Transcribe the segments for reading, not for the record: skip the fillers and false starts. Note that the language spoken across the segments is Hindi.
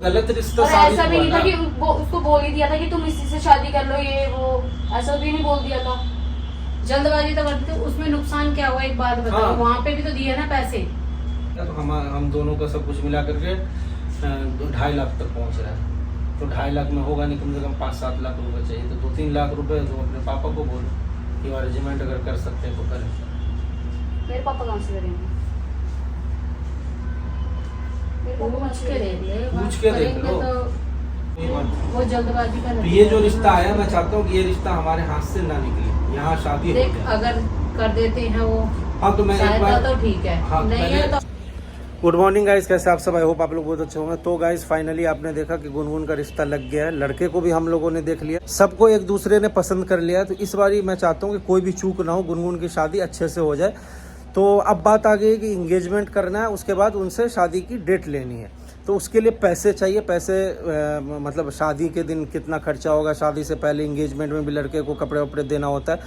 गलत रिश्ता और साबित ऐसा भी हुआ नहीं था ना। कि उसको बोल ही दिया था कि तुम इसी से शादी कर लो, ये वो ऐसा भी नहीं बोल दिया था। जल्दबाजी तो करते थे, उसमें नुकसान क्या हुआ एक बात बताओ। हाँ। वहाँ पे भी तो दिए ना पैसे। तो हम दोनों का सब कुछ मिला करके 2.5 लाख तक पहुंच रहा है। तो 2.5 लाख में होगा नहीं, कम से कम 5-7 लाख रुपए चाहिए। तो 2-3 लाख रुपए तो अपने पापा को बोलो कि अरेंजमेंट अगर कर सकते हैं तो करें। मेरे पापा कहाँ से करेंगे? मेरे पापा कहाँ से करेंगे? पूछ के देख लो। वो जल्दबाजी का तो ये जो रिश्ता आया, मैं चाहता हूँ कि ये रिश्ता हमारे हाथ से ना निकले, यहाँ शादी हो देख, जाए। अगर कर देते हैं वो हाँ तो मैं एक सहायता बार तो ठीक है, हाँ, नहीं है तो गुड मॉर्निंग गाइस, कैसे आप सब? आई होप आप लोग बहुत अच्छे होंगे। तो गाइस फाइनली आपने देखा कि गुनगुन का रिश्ता लग गया है। लड़के को भी हम लोगों ने देख लिया, सबको एक दूसरे ने पसंद कर लिया। तो इस बारी मैं चाहता हूँ कि कोई भी चूक ना हो, गुनगुन की शादी अच्छे से हो जाए। तो अब बात आ गई कि इंगेजमेंट करना है, उसके बाद उनसे शादी की डेट लेनी है। तो उसके लिए पैसे चाहिए। पैसे मतलब शादी के दिन कितना खर्चा होगा, शादी से पहले इंगेजमेंट में भी लड़के को कपड़े वपड़े देना होता है।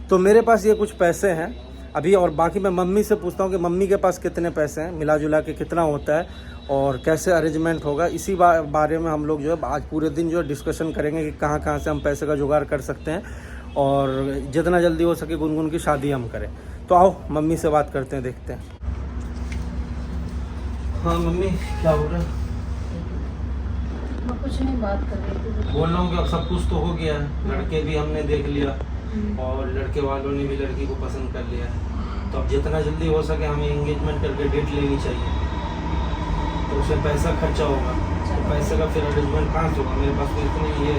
तो मेरे पास ये कुछ पैसे हैं अभी, और बाकी मैं मम्मी से पूछता हूँ कि मम्मी के पास कितने पैसे हैं, मिला जुला के कितना होता है और कैसे अरेंजमेंट होगा। इसी बारे में हम लोग जो है आज पूरे दिन जो है डिस्कशन करेंगे कि कहाँ कहाँ से हम पैसे का जुगाड़ कर सकते हैं और जितना जल्दी हो सके गुनगुन की शादी हम करें। तो आओ मम्मी से बात करते हैं, देखते हैं। हाँ मम्मी, क्या हो रहा है? मैं कुछ नहीं बात कर रही थी। बोल रहा हूँ कि अब सब कुछ तो हो गया है, लड़के भी हमने देख लिया और लड़के वालों ने भी लड़की को पसंद कर लिया है। तो अब जितना जल्दी हो सके हमें एंगेजमेंट करके डेट लेनी चाहिए। तो उसमें पैसा खर्चा होगा, तो पैसे का फिर अरेंजमेंट कहाँ से होगा? मेरे पास तो इतने ये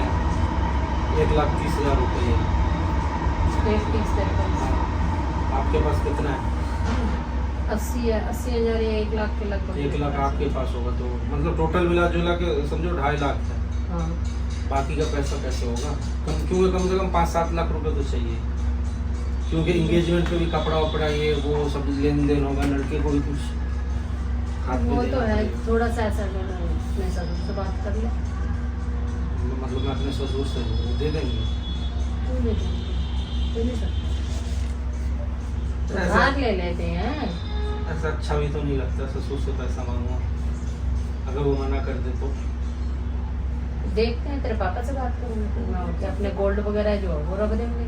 1,30,000 रुपये है। आपके पास कितना है? 80,000 या 1 लाख के लगभग। 1 लाख आपके पास होगा, तो मतलब टोटल मिला जुला के समझो 2.5 लाख है। हाँ। बाकी का पैसा कैसे होगा? क्योंकि कम से कम 5-7 लाख रुपए तो चाहिए, क्योंकि इंगेजमेंट पे भी कपड़ा वपड़ा ये वो सब लेन देन होगा, लड़के को भी कुछ हाथ में वो तो देना है, पड़ेगा। थोड़ा सा ऐसा अपने ससुर से बात कर ले। मतलब मैं अपने ससुर से दे देंगे। क्यों ले देंगे? क्यों नहीं सकते? ऐसा- भाग ले लेते हैं। ऐसा अच्छा भी तो नहीं लगता ससुर से पैसा मांगना, अगर वो मना कर दे तो। देखते हैं, तेरे पापा से बात करूंगी मैं, और क्या अपने गोल्ड वगैरह जो है वो रख देंगे।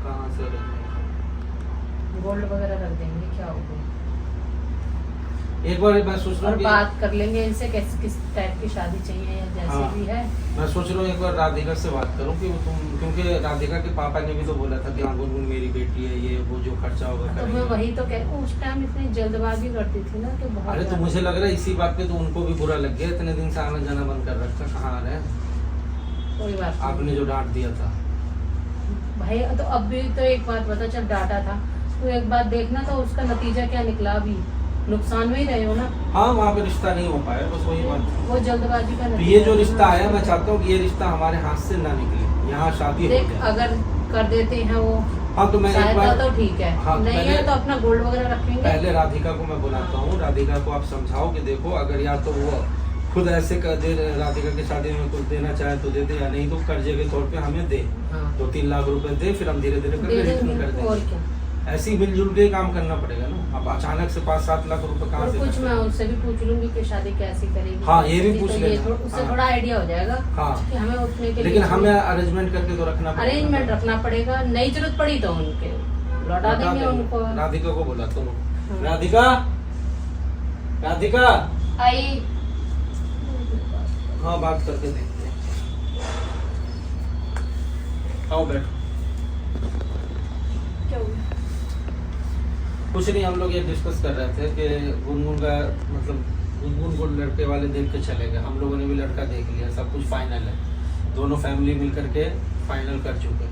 कहाँ से रखेंगे? गोल्ड वगैरह रख देंगे, क्या होगा। एक बार मैं सोच रहा और हूँ बात कर लेंगे इनसे कैसे किस टाइप की शादी चाहिए या जैसे हाँ। भी है। मैं सोच रहा हूँ एक बार राधिका से बात करूँ कि क्योंकि राधिका के पापा ने भी तो बोला था कि हाँ गुनगुन मेरी बेटी है, ये वो जो खर्चा होगा तो करेंगे। मैं वही तो कह, उस टाइम इतनी जल्दबाजी करती थी ना कि बहुत अरे तो ज्यादा। मुझे लग रहा है इसी बात पे तो उनको भी बुरा लग गया, इतने दिन से आना जाना बंद कर रखा, कहाँ आ रहे हैं? कोई बात नहीं। आपने जो डांट दिया था। भाई तो अब भी तो एक बात बता, जब डाटा था तो एक बात देखना, तो उसका नतीजा क्या निकला? अभी नुकसान में ही रहे हो ना। हाँ वहाँ पे रिश्ता नहीं हो पाया, बस वही बात। वो जल्दबाजी का तो नतीजा ये जो है। रिश्ता आया, मैं चाहता हूँ कि ये रिश्ता हमारे हाथ से ना निकले, यहाँ शादी हो देख, जाए। अगर कर देते हैं वो हाँ तो मैं एक सहायता बार तो ठीक है, हाँ, नहीं है तो अपना गोल्ड वगैरह रखेंगे। पहले राधिका को मैं बुलाता हूँ, राधिका को आप समझाओ कि देखो अगर या तो वो खुद ऐसे कर दे, राधिका की शादी में कुछ देना चाहे तो दे दे, या नहीं तो कर्जे के तौर पे हमें दे। हाँ। 2-3 लाख रुपए दे, फिर हम धीरे धीरे दे करके रिटर्न देंगे, कर देंगे। और क्या। ऐसे ही मिलजुल के काम करना पड़ेगा ना। अब अचानक से 5-7 लाख रुपए कहाँ और से कुछ खर्च मैं होगा? उससे भी पूछ लूंगी कि शादी कैसी करेगी। हाँ, ये भी पूछ तो लेना। उससे हाँ। थोड़ा आइडिया हो जाएगा हाँ। कि हमें उठने के लिए। लेकिन हमें अरेंजमेंट करके तो रखना पड़ेगा। अरेंजमेंट रखना पड़ेगा, नई जरूरत पड़ी तो उनके लौटा देंगे उनको। राधिका को बोला तो हाँ। राधिका, राधिका आई। हाँ बात करके देखते हैं। आओ बैठो। क्या हुआ? कुछ नहीं, हम लोग ये डिस्कस कर रहे थे कि गुनगुन का मतलब गुनगुन को लड़के वाले देख के चले गए। हम लोगों ने भी लड़का देख लिया, सब कुछ फाइनल है, दोनों फैमिली मिल करके फाइनल कर चुके।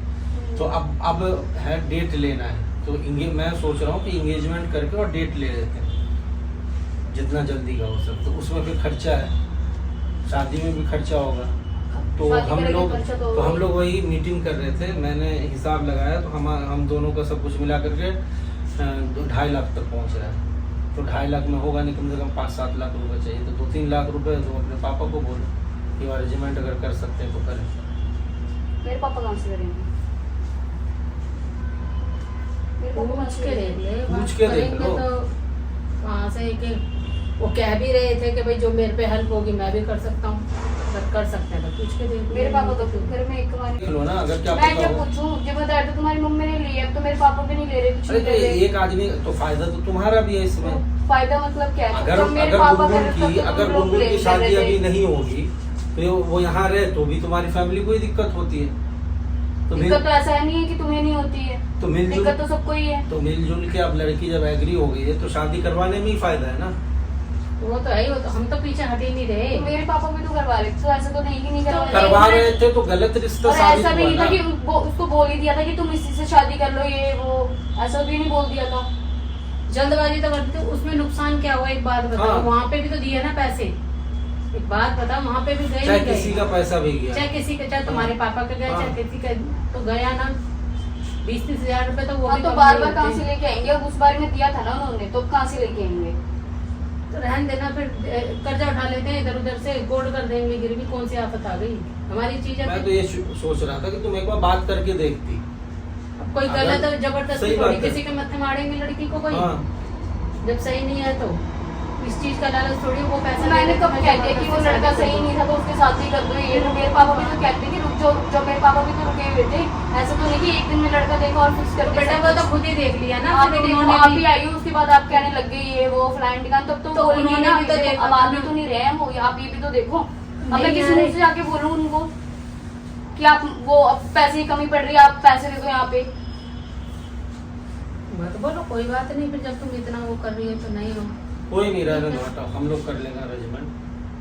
तो अब है डेट लेना है। तो मैं सोच रहा हूँ कि इंगेजमेंट करके और डेट ले लेते हैं जितना जल्दी का हो सकता। तो उसमें फिर खर्चा है, शादी में भी खर्चा होगा। तो शादी हम करेंगे, लोग खर्चा तो तो होगा हम ही। लोग वही मीटिंग कर रहे थे, मैंने हिसाब लगाया तो हम दोनों का सब कुछ मिला करके 2.5 लाख तक पहुंच रहा है। तो 2.5 लाख में होगा नहीं, कम से कम 5-7 लाख रुपए चाहिए। तो 2-3 लाख रुपए तो अपने पापा को बोलो कि अरेंजमेंट अगर कर सकते हैं तो करें। मेरे पापा कहाँ से करेंगे? मेरे पापा कहाँ से करेंगे? पूछ के देख करेंगे लो। तो वहाँ से एक वो कह भी रहे थे कि भाई जो मेरे पे हेल्प होगी मैं भी कर सकता हूँ, अगर कर सकते हैं तो पूछ के देख। मेरे पापा तो फिर मैं एक बार देख लो ना, अगर क्या मैं पता क्या हो। पूछूं, जिम्मेदारी तो तुम्हारी मम्मी ने ली है, अब तो मेरे पापा भी नहीं ले रहे कुछ अरे नहीं तो ले रहे। एक आदमी तो फायदा तो तुम्हारा भी है इसमें। फायदा मतलब क्या है? अगर जब मेरे अगर पापा गुनगुन कर रहे की थे, अगर तुम लोग गुनगुन ले की ले शादी रहे अभी थे। नहीं होगी तो वो यहाँ रहे तो भी तुम्हारी फैमिली को ही दिक्कत होती है। तो दिक्कत तो ऐसा नहीं है कि तुम्हें नहीं होती है, तो मिलजुल दिक्कत तो सबको ही है। तो मिलजुल के अब लड़की जब एग्री हो गई है तो शादी करवाने में ही फायदा है ना। वो तो है ही, वो तो हम तो पीछे हट ही नहीं रहे। तो मेरे पापा भी तो करवा रहे थे, तो ऐसा तो नहीं कि नहीं करवा करवा रहे। रहे थे तो गलत रिश्ता और साबित ऐसा भी हुआ नहीं था ना। कि वो उसको बोल ही दिया था कि तुम इसी से शादी कर लो, ये वो ऐसा भी नहीं बोल दिया था। जल्दबाजी तो करते थे, उसमें नुकसान क्या हुआ एक बात बताओ। हाँ। वहाँ पे भी तो दिए ना पैसे, एक बात बताओ, वहाँ पे भी गए चाहे नहीं किसी गए, का पैसा भी गया। चाहे किसी का, चाहे तुम्हारे पापा का गया, हाँ। चाहे किसी का तो गया ना। 20-30 हजार रुपए तो वो हाँ भी तो कम बार नहीं बार कहाँ होते। से लेके आएंगे? अब उस बार में दिया था ना उन्होंने, तो कहाँ से लेके आएंगे? तो रहन देना, फिर कर्जा उठा लेते हैं इधर उधर से, गोल्ड कर देंगे गिरवी, कौन सी आफत आ गई हमारी चीज है। मैं तो ये सोच रहा था कि तुम एक बार बात करके देखती। अब कोई अगर- गलत सही जबरदस्ती बात थोड़ी है। किसी के मत्थे मारेंगे लड़की को कोई, हाँ जब सही नहीं है तो इस चीज का लालच थोड़ी, वो पैसा मैंने दे कब देते कह हैं, दिया कि वो जबरदस्ती लड़का शादी सही कर नहीं था तो उसके साथ ही कर दो। ये तो मेरे पापा भी तो कहते कि रुक जाओ, जो मेरे पापा भी तो रुके हुए थे। ऐसा तो नहीं कि एक दिन में लड़का देखा और फिक्स कर तो दिया। बेटा वो तो खुद ही देख लिया ना, आप फिर ही देखो, उन्होंने आप भी- ही आई हो, उसके बाद आप कहने लग गई ये वो फलान टिकान, तब तो तो बोलेंगे उन्होंने ना भी तो देखा अब था आप भी ना। तो नहीं रहे हैं वो, आप ये भी तो देखो। अब मैं नहीं किसी आ मुंह रहे। से जाके बोलूं उनको कि आप वो अब पैसे की कमी पड़ रही है, आप पैसे दे दो यहाँ पे। मत बोलो, कोई बात नहीं, फिर जब तुम इतना वो कर रही हो तो नहीं हो। कोई नहीं रहने दो, हटाओ, हम लोग कर लेंगे अरेंजमेंट।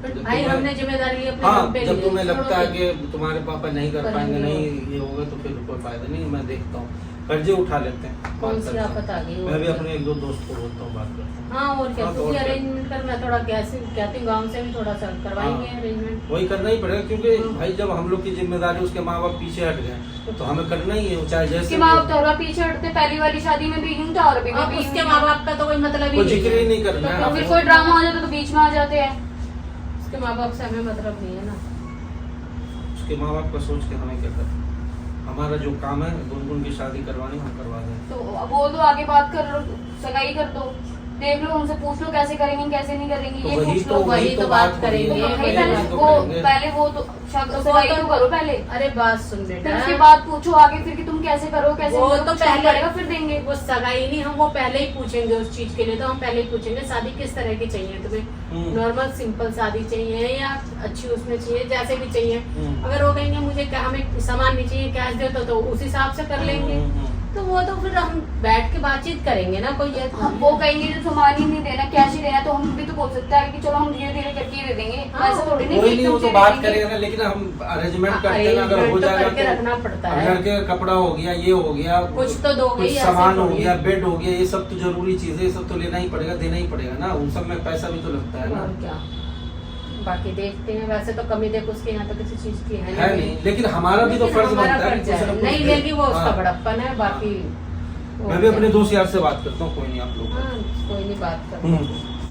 फिर जब भाई तुम्हें- हमने जिम्मेदारी अपने हाँ हम पे जब ली, तुम्हें छोड़ो लगता है फिर। कि तुम्हारे पापा नहीं कर करेंगे पाएंगे, वो। नहीं ये होगा तो फिर कोई फायदा नहीं, मैं देखता हूँ कर्जे उठा लेते हैं। कौन बात सी करते हैं। आफत आ गई, मैं भी और अपने एक दो दोस्त को बोलता हूँ, बात करता हूँ। हाँ और क्या, हाँ, तो क्योंकि और क्या। अरेंजमेंट कर, मैं थोड़ा कैसे कहती हूँ गाँव से भी थोड़ा सा करवाएंगे हाँ। अरेंजमेंट। वही करना ही पड़ेगा क्योंकि हाँ। भाई जब हम लोग की जिम्मेदारी उसके माँ बाप पीछे हट गए तो हमें करना ही है, चाहे जैसे उसके माँ बाप तो हर बार पीछे हटते, पहली वाली शादी में भी यूं था और अभी अब भी उसके यूं माँ है। बाप का तो कोई मतलब ही कोई नहीं जिक्र ही है। नहीं करना है। तो और फिर आप- कोई ड्रामा हो जाता तो बीच में आ जाते हैं। उसके माँ बाप से हमें मतलब नहीं है ना। उसके माँ बाप का सोच के हमें क्या करना, हमारा जो काम है गुनगुन की शादी करवानी हम करवा दें। तो अब बोल दो, आगे बात कर लो, सगाई कर दो, देख लो उनसे, पूछ लो कैसे करेंगे कैसे नहीं करेंगे, तो ये वही पूछ तो लो। वही तो बात हो रही है करेंगे। ना, नहीं, वही पहले तो वो करेंगे। पहले वो तो सगाई तो करो पहले, अरे बात सुन फिर बेटा, उसके बाद पूछो आगे फिर कि तुम कैसे करो कैसे वो नहीं, तो कुछ पहले पड़ेगा फिर देंगे। वो सगाई नहीं, हम वो पहले ही पूछेंगे उस चीज के लिए, तो हम पहले ही पूछेंगे शादी किस तरह की चाहिए तुम्हें, नॉर्मल सिंपल शादी चाहिए या अच्छी उसमें चाहिए, जैसे भी चाहिए। अगर वो कहेंगे मुझे हमें सामान नहीं चाहिए कैश दे तो उस हिसाब से कर लेंगे। तो वो तो फिर हम बैठ के बातचीत करेंगे ना, कोई ये हम वो कहेंगे जो सामान ही नहीं देना कैश ही देना, तो हम भी तो बोल सकते हैं कि चलो हम धीरे धीरे करके ही दे देंगे। हाँ, ऐसा थोड़ी नहीं कोई कि नहीं, वो एकदम तो से बात दे देंगे। करेगा ना, लेकिन हम अरेंजमेंट करते हैं ना, अगर हो arrangement तो जाएगा करके रखना पड़ता अब है। लड़के का कपड़ा हो गया, ये हो गया, कुछ तो दोगे कुछ ही, ऐसे सामान हो थोड़ी। गया, बेड हो गया, ये सब तो जरूरी चीजें, ये सब तो लेना ही पड़ेगा, देना ही पड़ेगा ना, उन सब में पैसा भी तो लगता है ना। और क्या, बाकी देखते हैं। वैसे तो कमी देख उसके यहाँ तो किसी चीज की है नहीं, लेकिन हमारा भी तो लेकिन फर्ज हमारा बनता है फर्ज कि कुछ ना है। कुछ नहीं दे। लेगी वो उसका हाँ। बड़प्पन है, बाकी वो मैं भी अपने क्या। दोस्त यार से बात करता हूँ, कोई नहीं आप लोग। हाँ कोई नहीं, बात कर।